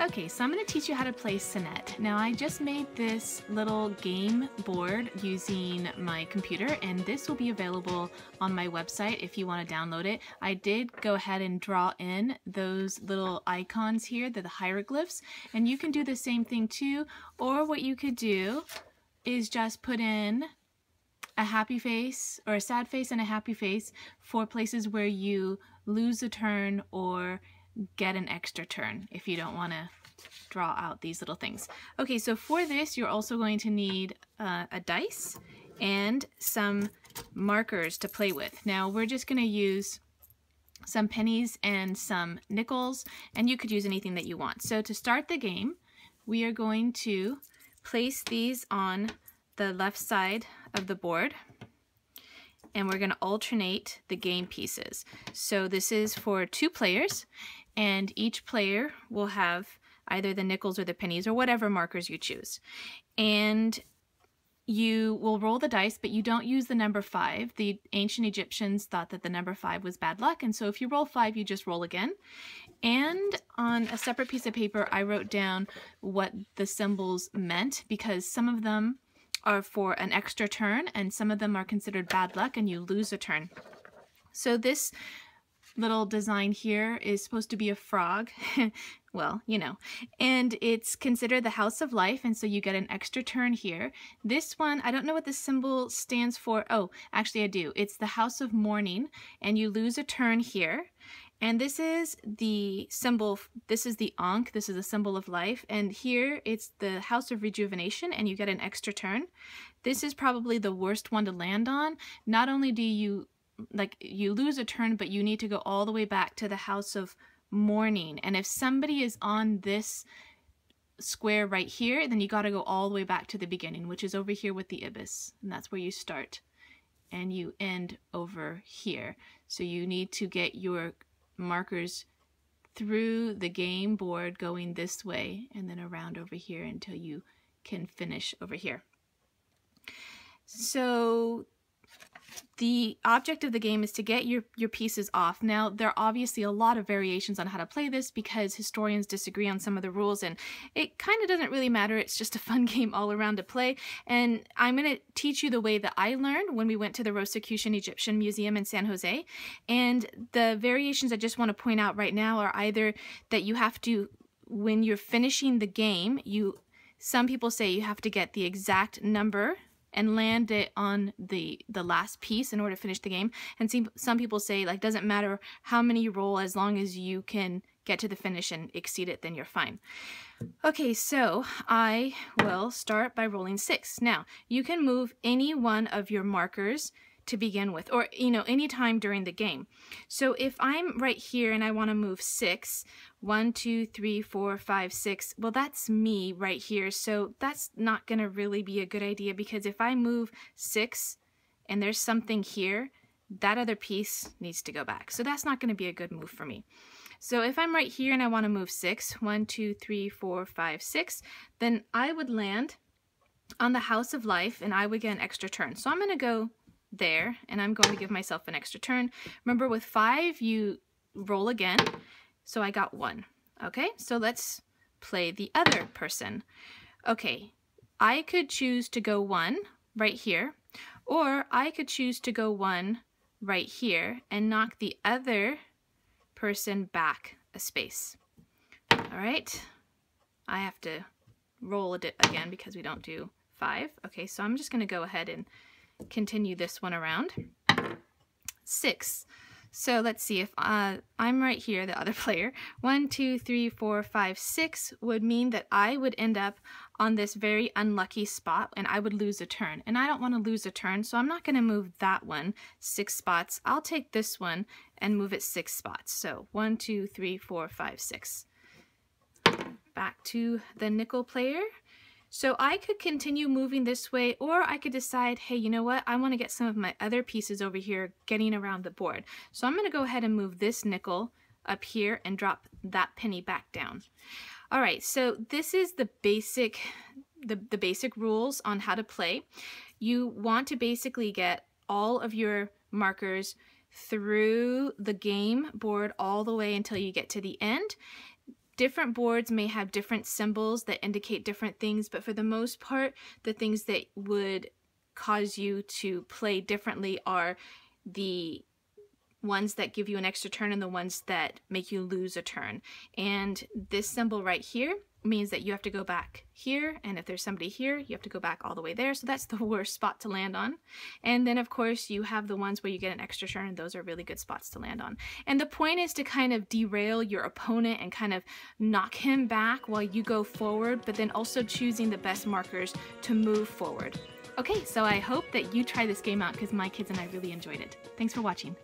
Okay, so I'm going to teach you how to play Senet. Now I just made this little game board using my computer, and this will be available on my website if you want to download it. I did go ahead and draw in those little icons here, they're the hieroglyphs, and you can do the same thing too, or what you could do is just put in a happy face or a sad face and a happy face for places where you lose a turn or get an extra turn if you don't want to draw out these little things. Okay, so for this you're also going to need a dice and some markers to play with. Now we're just going to use some pennies and some nickels, and you could use anything that you want. So to start the game, we are going to place these on the left side of the board, and we're going to alternate the game pieces. So this is for 2 players, and each player will have either the nickels or the pennies or whatever markers you choose. And you will roll the dice, but you don't use the number 5. The ancient Egyptians thought that the number 5 was bad luck, and so if you roll 5, you just roll again. And on a separate piece of paper, I wrote down what the symbols meant, because some of them are for an extra turn and some of them are considered bad luck and you lose a turn. So this little design here is supposed to be a frog, well, you know, and it's considered the house of life, and so you get an extra turn here. This one, I don't know what this symbol stands for. Oh, actually I do. It's the house of mourning, and you lose a turn here. And this is the symbol, this is the Ankh, this is a symbol of life, and here it's the house of rejuvenation, and you get an extra turn. This is probably the worst one to land on. Not only do you lose a turn, but you need to go all the way back to the house of mourning. And if somebody is on this square right here, then you got to go all the way back to the beginning, which is over here with the ibis, and that's where you start and you end over here. So you need to get your markers through the game board going this way and then around over here until you can finish over here. So the object of the game is to get your pieces off. Now, there are obviously a lot of variations on how to play this because historians disagree on some of the rules, and it kind of doesn't really matter. It's just a fun game all around to play. And I'm going to teach you the way that I learned when we went to the Rosicrucian Museum in San Jose. And the variations I just want to point out right now are either that you have to, when you're finishing the game, some people say you have to get the exact number and land it on the last piece in order to finish the game. And some people say, like, doesn't matter how many you roll, as long as you can get to the finish and exceed it, then you're fine. Okay, so I will start by rolling 6. Now, you can move any one of your markers to begin with, or, you know, any time during the game. So if I'm right here and I want to move 6, 1, 2, 3, 4, 5, 6, well, that's me right here. So that's not going to really be a good idea, because if I move 6 and there's something here, that other piece needs to go back. So that's not going to be a good move for me. So if I'm right here and I want to move 6, 1, 2, 3, 4, 5, 6, then I would land on the house of life and I would get an extra turn. So I'm going to go there, and I'm going to give myself an extra turn. Remember, with 5 you roll again, so I got 1. Okay, so let's play the other person. Okay, I could choose to go 1 right here, or I could choose to go 1 right here and knock the other person back a space. All right, I have to roll it again because we don't do 5. Okay, so I'm just going to go ahead and continue this one around. 6. So let's see, if I'm right here, the other player, 1, 2, 3, 4, 5, 6 would mean that I would end up on this very unlucky spot and I would lose a turn. And I don't want to lose a turn, so I'm not going to move that one 6 spots. I'll take this one and move it 6 spots. So 1, 2, 3, 4, 5, 6. Back to the nickel player. So I could continue moving this way, or I could decide, hey, you know what? I want to get some of my other pieces over here getting around the board. So I'm going to go ahead and move this nickel up here and drop that penny back down. All right, so this is the basic rules on how to play. You want to basically get all of your markers through the game board all the way until you get to the end. Different boards may have different symbols that indicate different things, but for the most part, the things that would cause you to play differently are the ones that give you an extra turn and the ones that make you lose a turn. And this symbol right here means that you have to go back here, and if there's somebody here, you have to go back all the way there, so that's the worst spot to land on. And then of course you have the ones where you get an extra turn, and those are really good spots to land on. And the point is to kind of derail your opponent and kind of knock him back while you go forward, but then also choosing the best markers to move forward. Okay, so I hope that you try this game out because my kids and I really enjoyed it. Thanks for watching.